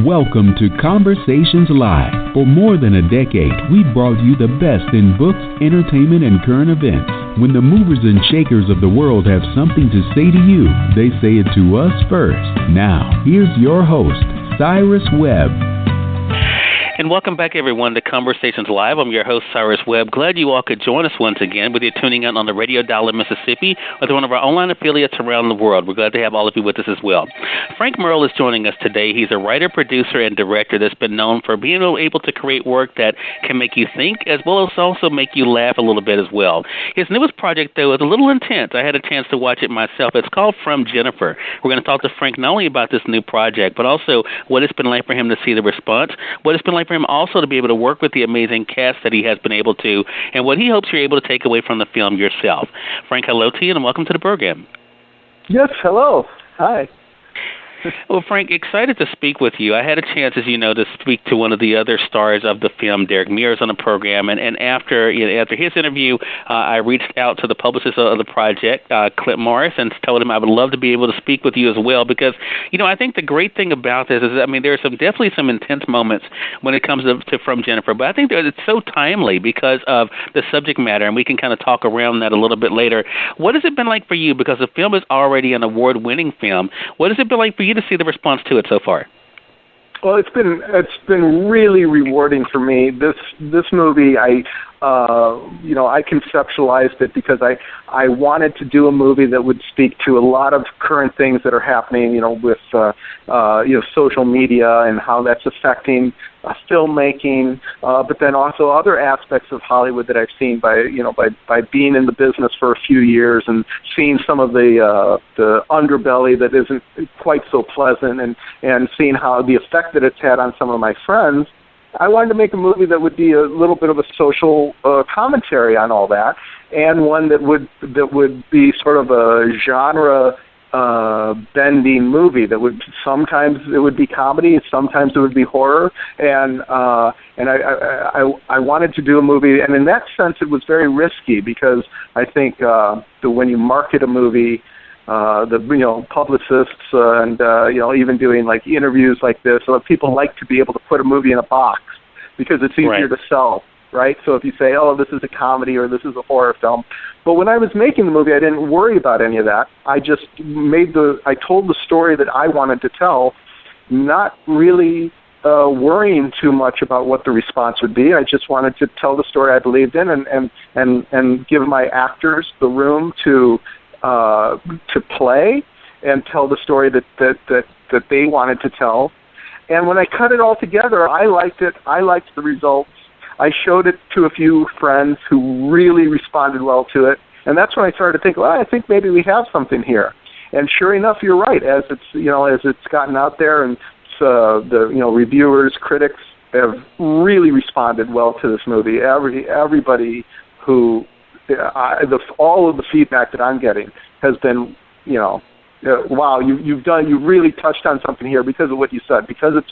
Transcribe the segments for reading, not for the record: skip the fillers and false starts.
Welcome to Conversations Live. For more than a decade, we've brought you the best in books, entertainment, and current events. When the movers and shakers of the world have something to say to you, they say it to us first. Now, here's your host, Cyrus Webb. And welcome back, everyone, to Conversations Live. I'm your host, Cyrus Webb. Glad you all could join us once again, whether you're tuning in on the radio dial in Mississippi or through one of our online affiliates around the world. We're glad to have all of you with us as well. Frank Merle is joining us today. He's a writer, producer, and director that's been known for being able to create work that can make you think as well as also make you laugh a little bit as well. His newest project, though, is a little intense. I had a chance to watch it myself. It's called From Jennifer. We're going to talk to Frank not only about this new project, but also what it's been like for him to see the response, what it's been like for him also to be able to work with the amazing cast that he has been able to, and what he hopes you're able to take away from the film yourself. Frank, hello to you, and welcome to the program. Yes, hello. Hi. Well, Frank, excited to speak with you. I had a chance, as you know, to speak to one of the other stars of the film, Derek Mears, on the program, and after his interview, I reached out to the publicist of the project, Clint Morris, and told him I would love to be able to speak with you as well because, I think the great thing about this is, there are definitely some intense moments when it comes to From Jennifer, but I think that it's so timely because of the subject matter, and we can kind of talk around that a little bit later. What has it been like for you? Because the film is already an award-winning film. What has it been like for you to see the response to it so far? Well, it's been really rewarding for me. This movie, I conceptualized it because I wanted to do a movie that would speak to a lot of current things that are happening, with social media and how that's affecting filmmaking, but then also other aspects of Hollywood that I've seen by being in the business for a few years and seeing some of the underbelly that isn't quite so pleasant, and seeing how the effect that it's had on some of my friends. I wanted to make a movie that would be a little bit of a social commentary on all that, and one that would be sort of a genre bending movie that would sometimes it would be comedy, sometimes it would be horror, and I wanted to do a movie, and in that sense it was very risky because I think that when you market a movie, the publicists and even doing like interviews like this, so people like to be able to put a movie in a box because it's easier to sell, right? So if you say, oh, this is a comedy or this is a horror film, but when I was making the movie, I didn't worry about any of that. I just I told the story that I wanted to tell, not really worrying too much about what the response would be. I just wanted to tell the story I believed in and give my actors the room to play and tell the story that they wanted to tell. And when I cut it all together, I liked it. I liked the results. I showed it to a few friends who really responded well to it. And that's when I started to think, well, I think maybe we have something here. And sure enough, you're right. As it's gotten out there, and the reviewers, critics have really responded well to this movie. Everybody who all of the feedback that I'm getting has been, wow, you've really touched on something here because of what you said, because it's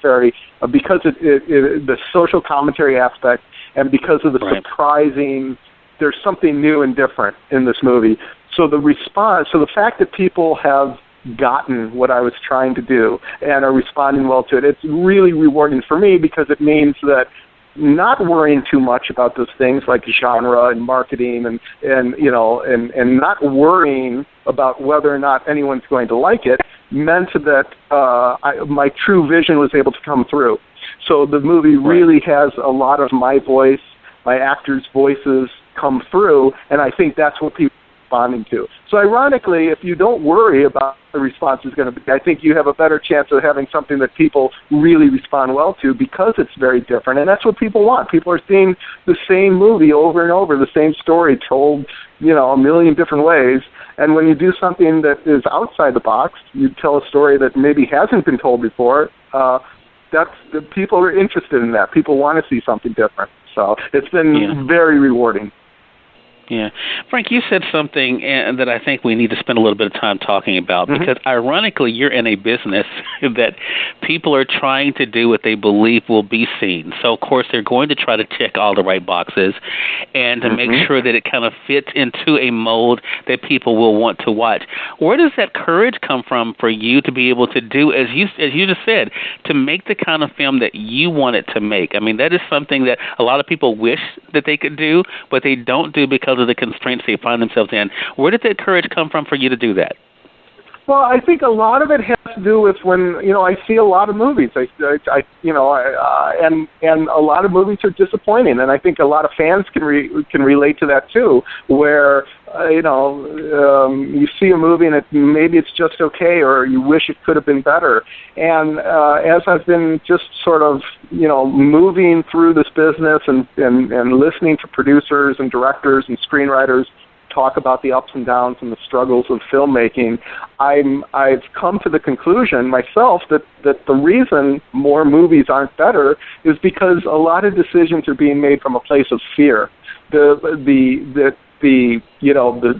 because the social commentary aspect, and because of the surprising, there's something new and different in this movie. So the response, the fact that people have gotten what I was trying to do and are responding well to it, it's really rewarding for me because it means that not worrying too much about those things like genre and marketing and not worrying about whether or not anyone's going to like it meant that my true vision was able to come through. So the movie really has a lot of my voice, my actors' voices come through, and I think that's what people are responding to. So ironically, if you don't worry about the response is going to be, I think you have a better chance of having something that people really respond well to because it's very different, and that's what people want. People are seeing the same movie over and over, the same story told, a million different ways, and when you do something that is outside the box, you tell a story that maybe hasn't been told before, people are interested in that. People want to see something different. So it's been very rewarding. Yeah. Frank, you said something that I think we need to spend a little bit of time talking about, because ironically, you're in a business that people are trying to do what they believe will be seen. So, of course, they're going to try to check all the right boxes and to make sure that it kind of fits into a mold that people will want to watch. Where does that courage come from for you to be able to do, as you just said, to make the kind of film that you wanted to make? I mean, that is something that a lot of people wish that they could do, but they don't do because of the constraints they find themselves in. Where did that courage come from for you to do that? Well, I think a lot of it has to do with when I see a lot of movies. And a lot of movies are disappointing, and I think a lot of fans can relate to that too. Where you see a movie and maybe it's just okay, or you wish it could have been better. And as I've been just sort of moving through this business and listening to producers and directors and screenwriters talk about the ups and downs and the struggles of filmmaking, I've come to the conclusion myself that the reason more movies aren't better is because a lot of decisions are being made from a place of fear.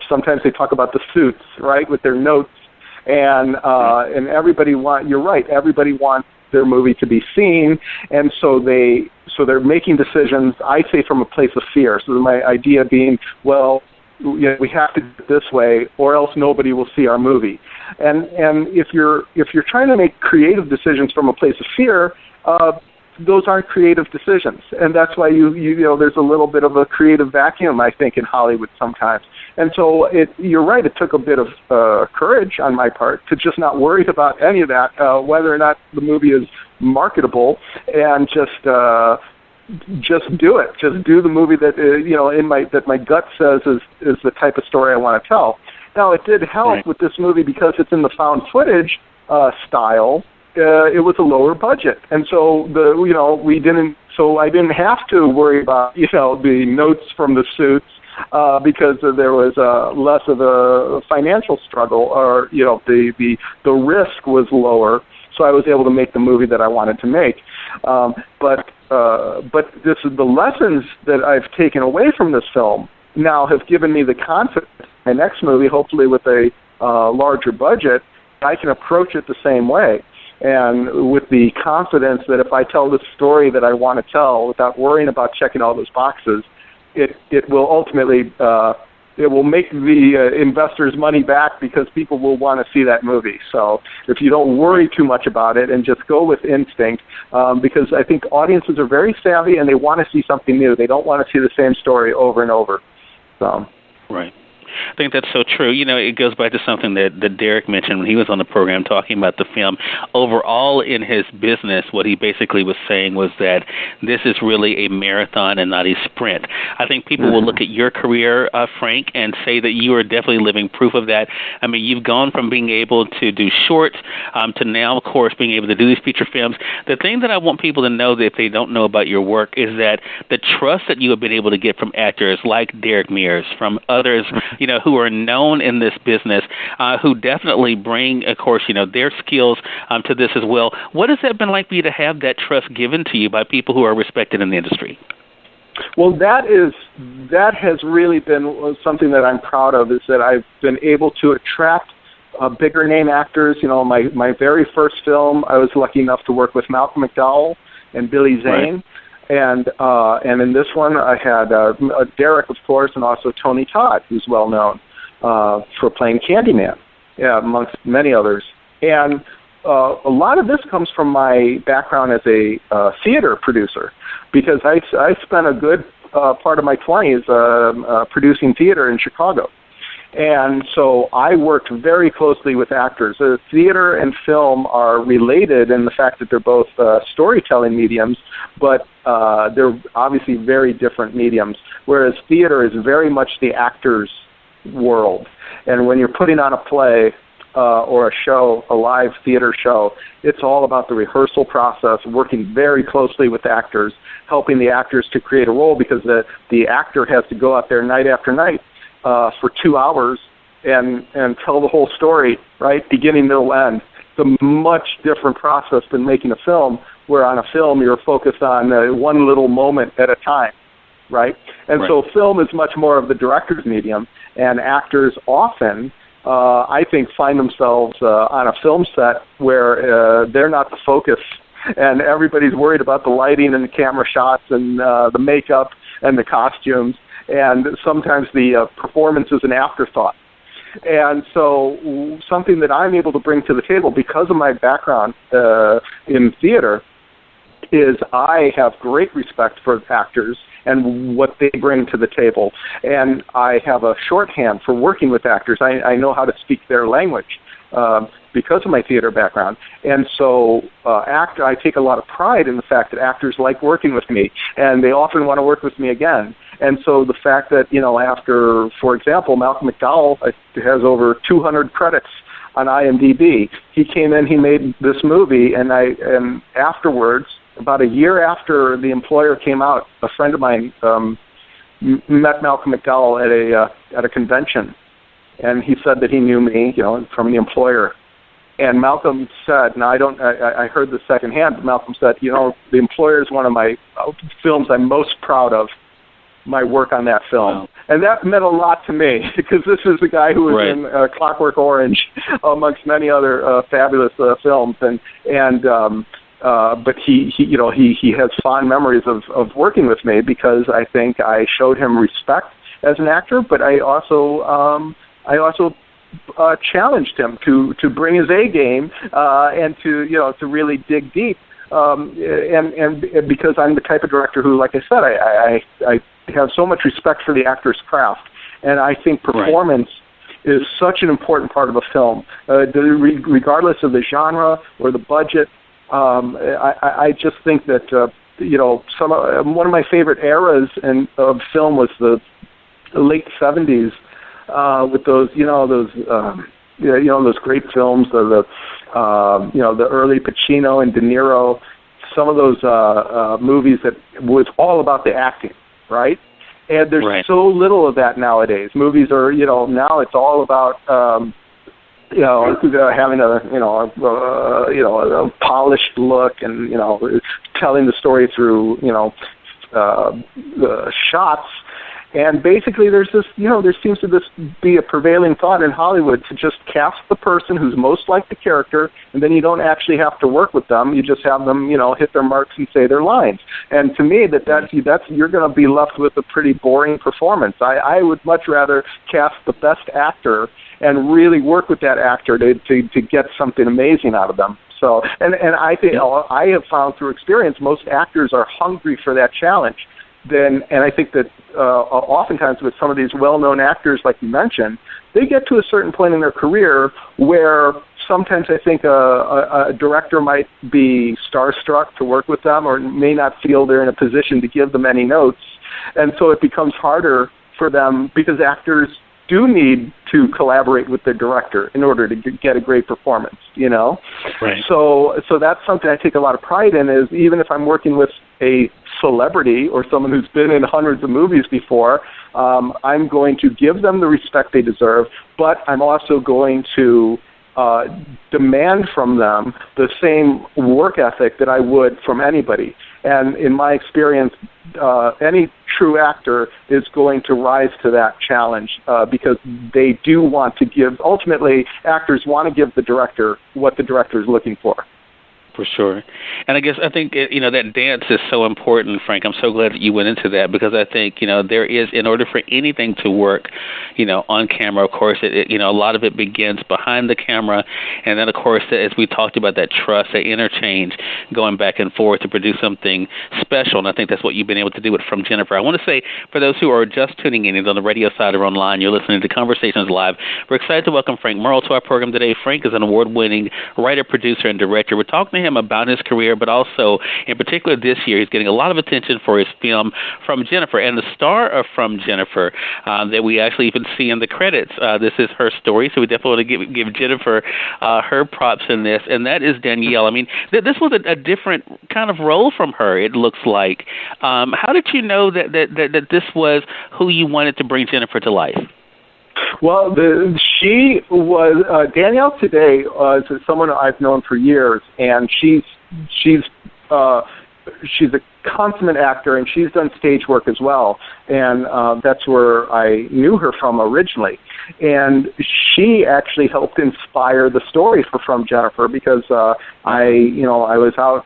Sometimes they talk about the suits, right, with their notes, and everybody everybody wants their movie to be seen, and so they're making decisions, I say, from a place of fear. So my idea being, well, we have to do it this way, or else nobody will see our movie. And if you're trying to make creative decisions from a place of fear, those aren't creative decisions, and that's why there's a little bit of a creative vacuum, I think, in Hollywood sometimes. And so you're right, it took a bit of courage on my part to just not worry about any of that, whether or not the movie is marketable, and just do it. Just do the movie that that my gut says is the type of story I want to tell. Now, it did help with this movie because it's in the found footage style. It was a lower budget, and so I didn't have to worry about the notes from the suits because there was less of a financial struggle, or the risk was lower. So I was able to make the movie that I wanted to make. But this is the lessons that I've taken away from this film now have given me the confidence. My next movie, hopefully with a larger budget, I can approach it the same way, and with the confidence that if I tell the story that I want to tell without worrying about checking all those boxes, it will ultimately it will make the investors' money back, because people will want to see that movie. So if you don't worry too much about it and just go with instinct, because I think audiences are very savvy and they want to see something new. They don't want to see the same story over and over. So. Right. I think that's so true. It goes back to something that Derek mentioned when he was on the program talking about the film. Overall in his business, what he basically was saying was that this is really a marathon and not a sprint. I think people will look at your career, Frank, and say that you are definitely living proof of that. I mean, you've gone from being able to do shorts to now, of course, being able to do these feature films. The thing that I want people to know, that if they don't know about your work, is that the trust that you have been able to get from actors like Derek Mears, from others, who are known in this business, who definitely bring, of course, their skills to this as well. What has that been like for you to have that trust given to you by people who are respected in the industry? Well, that has really been something that I'm proud of, is that I've been able to attract bigger name actors. My very first film, I was lucky enough to work with Malcolm McDowell and Billy Zane. Right. And in this one, I had Derek, of course, and also Tony Todd, who's well known for playing Candyman, amongst many others. And a lot of this comes from my background as a theater producer, because I spent a good part of my 20s producing theater in Chicago. And so I worked very closely with actors. Theater and film are related in the fact that they're both storytelling mediums, but they're obviously very different mediums, whereas theater is very much the actor's world. And when you're putting on a play or a show, a live theater show, it's all about the rehearsal process, working very closely with actors, helping the actors to create a role, because the actor has to go out there night after night for 2 hours and tell the whole story, right, beginning, middle, end. It's a much different process than making a film, where on a film you're focused on one little moment at a time, right? And so film is much more of the director's medium, and actors often, I think, find themselves on a film set where they're not the focus, and everybody's worried about the lighting and the camera shots and the makeup and the costumes, and sometimes the performance is an afterthought. And so something that I'm able to bring to the table because of my background in theater is I have great respect for actors and what they bring to the table. And I have a shorthand for working with actors. I know how to speak their language because of my theater background. And so I take a lot of pride in the fact that actors like working with me, and they often want to work with me again. And so the fact that, after, for example, Malcolm McDowell has over 200 credits on IMDb. He came in, he made this movie, and afterwards, about a year after The Employer came out, a friend of mine met Malcolm McDowell at a convention, and he said that he knew me, from The Employer. And Malcolm said, now I heard this secondhand, but Malcolm said, The Employer is one of my films I'm most proud of, my work on that film. Wow. And that meant a lot to me, because this is the guy who was in Clockwork Orange, amongst many other fabulous films. But he has fond memories of working with me, because I think I showed him respect as an actor, but I also challenged him to bring his A game and to really dig deep. And because I'm the type of director who, like I said, I have so much respect for the actor's craft, and I think performance is such an important part of a film, regardless of the genre or the budget. I just think that one of my favorite eras of film was the late '70s, with those those great films, the early Pacino and De Niro, some of those movies that was all about the acting, right? And there's so little of that nowadays. Movies are, now it's all about having a polished look and telling the story through the shots. And basically, there seems to be a prevailing thought in Hollywood to just cast the person who's most like the character, and then you don't actually have to work with them. You just have them, hit their marks and say their lines. And to me, that's you're going to be left with a pretty boring performance. I would much rather cast the best actor and really work with that actor to get something amazing out of them. So, and I think I have found through experience, most actors are hungry for that challenge. And I think that oftentimes with some of these well-known actors, like you mentioned, they get to a certain point in their career where sometimes I think a director might be starstruck to work with them, or may not feel they're in a position to give them any notes. And so it becomes harder for them, because actors do need to collaborate with the director in order to get a great performance, Right. So that's something I take a lot of pride in, is even if I'm working with a celebrity or someone who's been in hundreds of movies before, I'm going to give them the respect they deserve, but I'm also going to demand from them the same work ethic that I would from anybody. And in my experience, any true actor is going to rise to that challenge, because they do want to give, ultimately, actors want to give the director what the director is looking for. For sure. And I think, that dance is so important, Frank. I'm so glad that you went into that, because I think, there is, in order for anything to work, on camera, of course, a lot of it begins behind the camera. And then, of course, as we talked about, that trust, that interchange going back and forth to produce something special. And I think that's what you've been able to do with From Jennifer. I want to say, for those who are just tuning in, either on the radio side or online, you're listening to Conversations Live. We're excited to welcome Frank Merle to our program today. Frank is an award-winning writer, producer, and director. We're talking to him about his career, but also, in particular, this year, he's getting a lot of attention for his film From Jennifer. And the star of From Jennifer that we actually even see in the credits, this is her story, so we definitely want to give Jennifer her props in this, and that is Danielle. I mean, this was a different kind of role from her, it looks like. How did you know that this was who you wanted to bring Jennifer to life? Well, she was Danielle today is someone I've known for years, and she's she's a consummate actor, and she's done stage work as well, and that's where I knew her from originally. And she actually helped inspire the story for From Jennifer, because I was out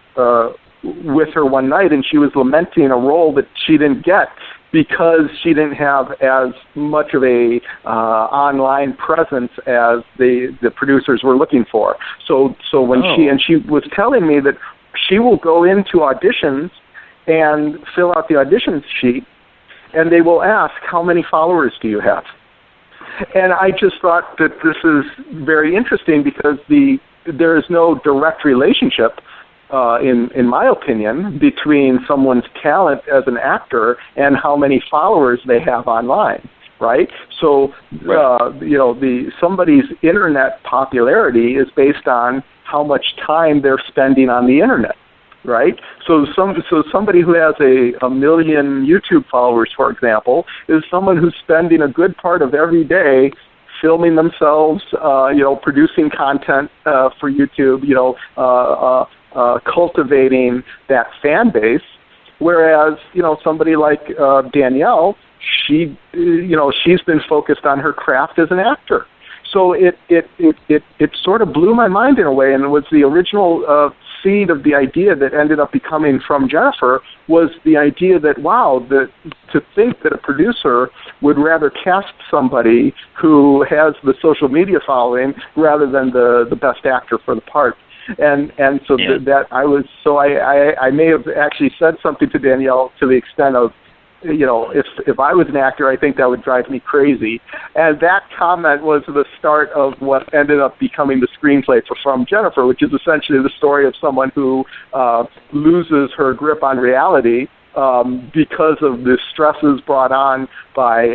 with her one night, and she was lamenting a role that she didn't get because she didn't have as much of a online presence as the producers were looking for. So when she was telling me that she will go into auditions and fill out the audition sheet, and they will ask, how many followers do you have? And I just thought that this is very interesting, because there is no direct relationship, in my opinion, between someone's talent as an actor and how many followers they have online, right? So, somebody's internet popularity is based on how much time they're spending on the internet, right? So somebody who has a million YouTube followers, for example, is someone who's spending a good part of every day filming themselves, producing content for YouTube, cultivating that fan base. Whereas, somebody like Danielle, she's been focused on her craft as an actor. So it sort of blew my mind in a way, and it was the original seed of the idea that ended up becoming From Jennifer, was the idea that, to think that a producer would rather cast somebody who has the social media following rather than the best actor for the part. And so I may have actually said something to Danielle to the extent of, if I was an actor, I think that would drive me crazy. And that comment was the start of what ended up becoming the screenplay for From Jennifer, which is essentially the story of someone who loses her grip on reality because of the stresses brought on by,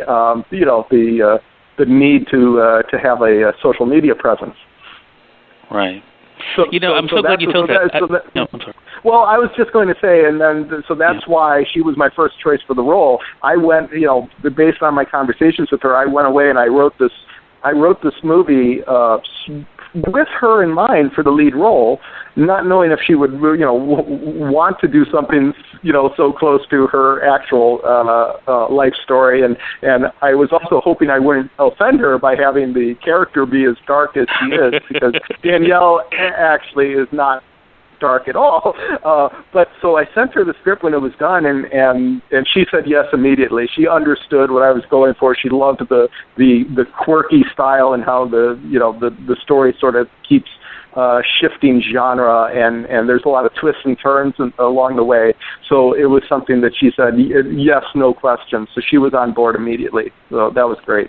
the need to have a social media presence. Right. I'm so glad you told that. I'm sorry. Well, I was just going to say, and then that's why she was my first choice for the role. I went, based on my conversations with her, I went away and I wrote this movie with her in mind for the lead role, not knowing if she would, want to do something, so close to her actual life story, and I was also hoping I wouldn't offend her by having the character be as dark as she is, because Danielle actually is not dark at all. But so I sent her the script when it was done, and she said yes immediately. She understood what I was going for. She loved the quirky style and how the story sort of keeps shifting genre, and there's a lot of twists and turns along the way. So it was something that she said yes, no question. So she was on board immediately. So that was great.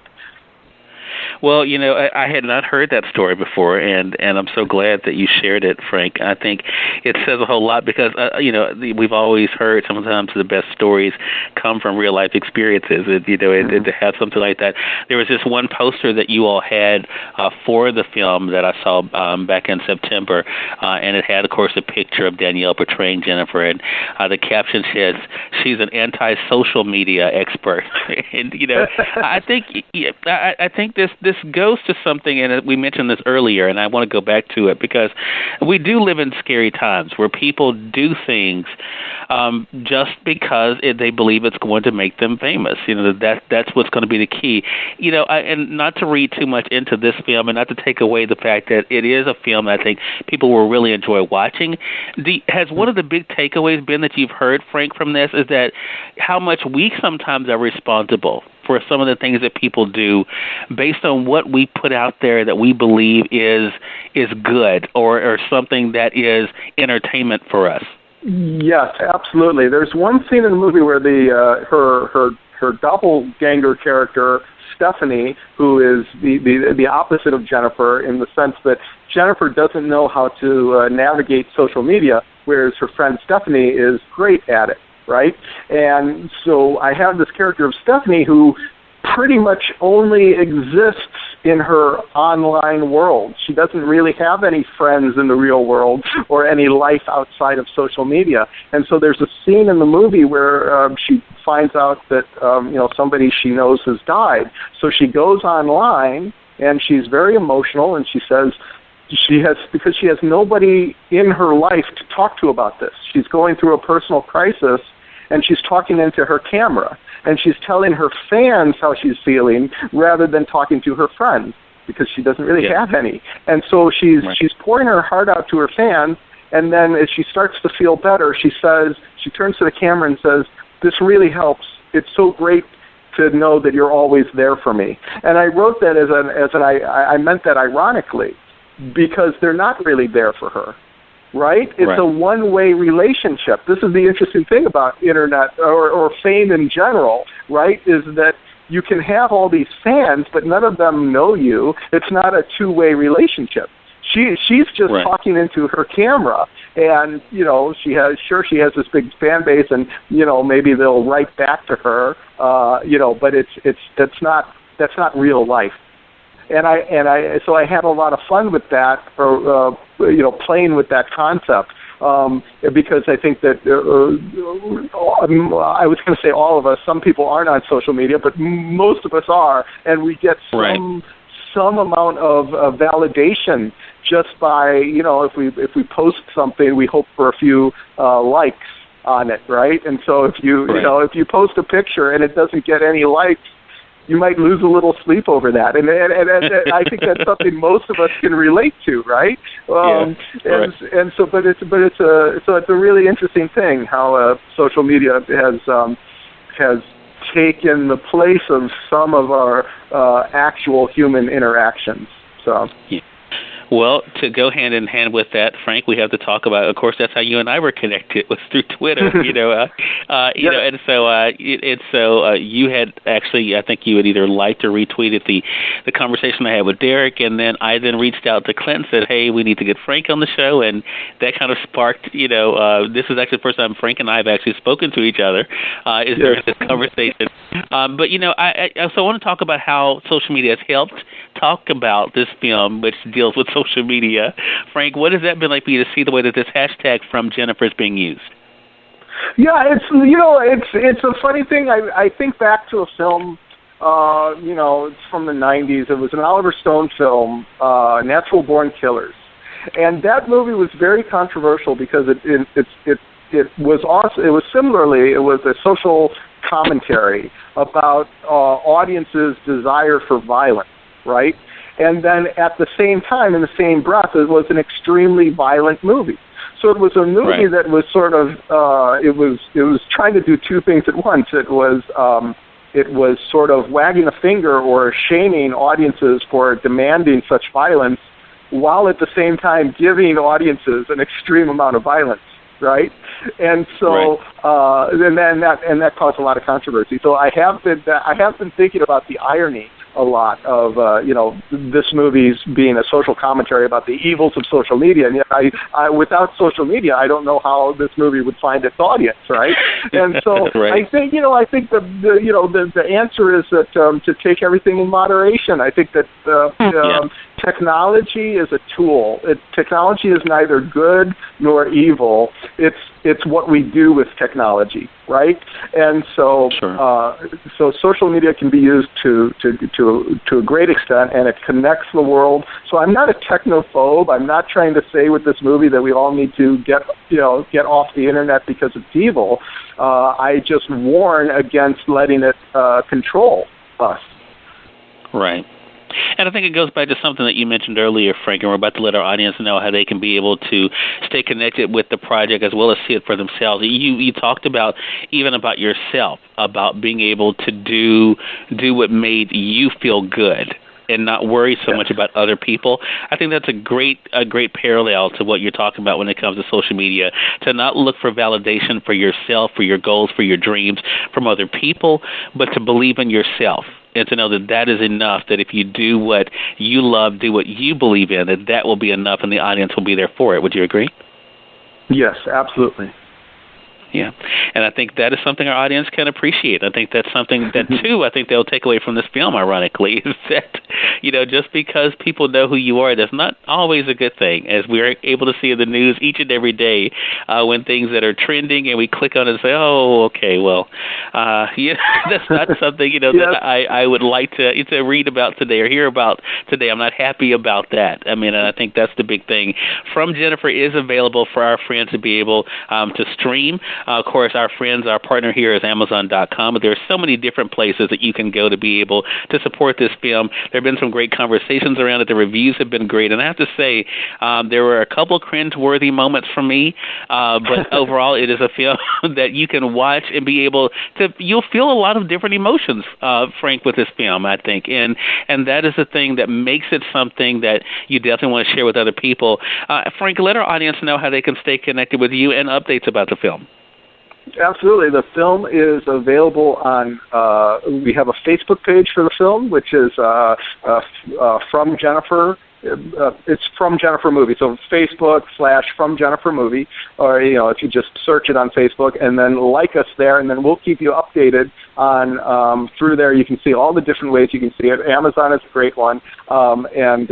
Well, I had not heard that story before, and I'm so glad that you shared it, Frank. I think it says a whole lot because, we've always heard sometimes the best stories come from real-life experiences, to have something like that. There was this one poster that you all had for the film that I saw back in September, and it had, of course, a picture of Danielle portraying Jennifer, and the caption says, she's an anti-social media expert. And, I think this goes to something, and we mentioned this earlier, and I want to go back to it because we do live in scary times where people do things just because they believe it's going to make them famous. That's what's going to be the key. And not to read too much into this film, and not to take away the fact that it is a film I think people will really enjoy watching. Has one of the big takeaways been that you've heard, Frank, from this is that how much we sometimes are responsible for some of the things that people do based on what we put out there that we believe is good or something that is entertainment for us? Yes, absolutely. There's one scene in the movie where her doppelganger character, Stephanie, who is the opposite of Jennifer in the sense that Jennifer doesn't know how to navigate social media, whereas her friend Stephanie is great at it. Right? And so I have this character of Stephanie who pretty much only exists in her online world. She doesn't really have any friends in the real world or any life outside of social media. And so there's a scene in the movie where she finds out that somebody she knows has died. So she goes online and she's very emotional and she says, because she has nobody in her life to talk to about this. She's going through a personal crisis, and she's talking into her camera, and she's telling her fans how she's feeling rather than talking to her friends, because she doesn't really have any. And so she's pouring her heart out to her fans, and then as she starts to feel better, she turns to the camera and says, "This really helps. It's so great to know that you're always there for me." And I wrote that I meant that ironically, because they're not really there for her, right? It's a one-way relationship. This is the interesting thing about internet or fame in general, right, is that you can have all these fans, but none of them know you. It's not a two-way relationship. She's just talking into her camera, and she has this big fan base, and maybe they'll write back to her, but that's not real life. So I had a lot of fun with that, or playing with that concept, because I think that I was going to say all of us. Some people aren't on social media, but most of us are, and we get some amount of validation just by if we post something, we hope for a few likes on it, right? And so if if you post a picture and it doesn't get any likes, you might lose a little sleep over that, and I think that's something most of us can relate to, right? And so, but it's a really interesting thing how social media has taken the place of some of our actual human interactions. So. Yeah. Well, to go hand in hand with that, Frank, we have to talk about. Of course, that's how you and I were connected, was through Twitter. And so you had actually, I think you had either liked or retweeted the conversation I had with Derek, and then I reached out to Clint and said, "Hey, we need to get Frank on the show," and that kind of sparked. This is actually the first time Frank and I have actually spoken to each other is during this conversation. But I also want to talk about how social media has helped talk about this film, which deals with social media. Frank, what has that been like for you to see the way that this hashtag From Jennifer is being used? Yeah, it's a funny thing. I think back to a film, it's from the 90s. It was an Oliver Stone film, Natural Born Killers. And that movie was very controversial because it was a social commentary about audiences' desire for violence, right? And then at the same time, in the same breath, it was an extremely violent movie. So it was a movie that was sort of it was trying to do two things at once. It was sort of wagging a finger or shaming audiences for demanding such violence, while at the same time giving audiences an extreme amount of violence, right? And so and that caused a lot of controversy. So I have been thinking about the irony a lot of this movie's being a social commentary about the evils of social media, and yet I without social media, I don't know how this movie would find its audience, right? And so I think the answer is that to take everything in moderation. I think that technology is a tool. Technology is neither good nor evil. It's what we do with technology, right? And so so social media can be used to a great extent, and it connects the world. So I'm not a technophobe. I'm not trying to say with this movie that we all need to get off the internet because it's evil. I just warn against letting it control us. Right. And I think it goes back to something that you mentioned earlier, Frank, and we're about to let our audience know how they can be able to stay connected with the project as well as see it for themselves. You talked about even about yourself, about being able to do what made you feel good and not worry so much about other people. I think that's a great parallel to what you're talking about when it comes to social media, to not look for validation for yourself, for your goals, for your dreams from other people, but to believe in yourself. And to know that is enough, that if you do what you love, do what you believe in, that will be enough and the audience will be there for it. Would you agree? Yes, absolutely. Yeah, and I think that is something our audience can appreciate. I think that's something that, too, I think they'll take away from this film, ironically, is that, just because people know who you are, that's not always a good thing, as we're able to see in the news each and every day when things that are trending, and we click on it and say, oh, okay, well, that's not something, that I would like to read about today or hear about today. I'm not happy about that. I mean, and I think that's the big thing. From Jennifer is available for our friends to be able to stream. Of course, our partner here is Amazon.com, but there are so many different places that you can go to be able to support this film. There have been some great conversations around it. The reviews have been great. And I have to say, there were a couple cringe-worthy moments for me, but overall, it is a film that you can watch and be able to, you'll feel a lot of different emotions, Frank, with this film, I think. And that is the thing that makes it something that you definitely want to share with other people. Frank, let our audience know how they can stay connected with you and updates about the film. Absolutely. The film is available on, we have a Facebook page for the film, which is From Jennifer. It's From Jennifer Movie. So Facebook/From Jennifer Movie, or, if you just search it on Facebook and then like us there, and then we'll keep you updated on, through there. You can see all the different ways you can see it. Amazon is a great one. And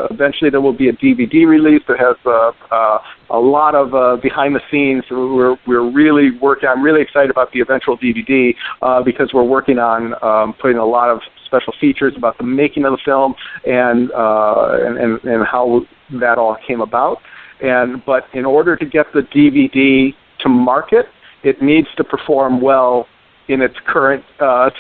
eventually there will be a DVD release that has a lot of behind the scenes. We're really working. I'm really excited about the eventual DVD because we're working on putting a lot of special features about the making of the film and how that all came about. But in order to get the DVD to market, it needs to perform well in its current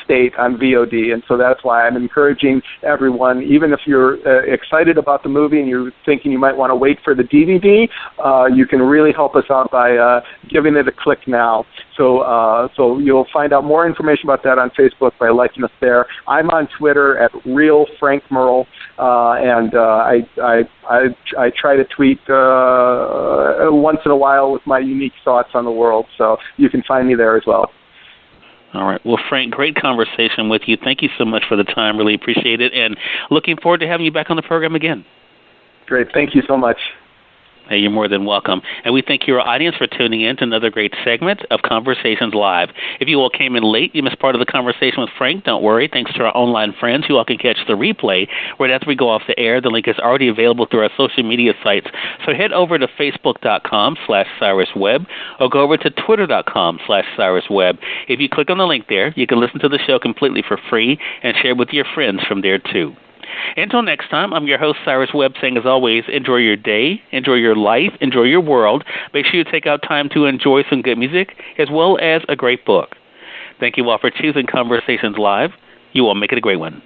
state on VOD. And so that's why I'm encouraging everyone, even if you're excited about the movie and you're thinking you might want to wait for the DVD, you can really help us out by giving it a click now. So you'll find out more information about that on Facebook by liking us there. I'm on Twitter at Real Frank Merle, and I try to tweet once in a while with my unique thoughts on the world. So you can find me there as well. All right. Well, Frank, great conversation with you. Thank you so much for the time. Really appreciate it. And looking forward to having you back on the program again. Great. Thank you so much. Hey, you're more than welcome. And we thank your audience for tuning in to another great segment of Conversations Live. If you all came in late, you missed part of the conversation with Frank, don't worry. Thanks to our online friends, you all can catch the replay right after we go off the air. The link is already available through our social media sites. So head over to Facebook.com/Cyrus Webb or go over to Twitter.com/Cyrus Webb. If you click on the link there, you can listen to the show completely for free and share it with your friends from there too. Until next time, I'm your host, Cyrus Webb, saying as always, enjoy your day, enjoy your life, enjoy your world. Make sure you take out time to enjoy some good music as well as a great book. Thank you all for choosing Conversations Live. You all make it a great one.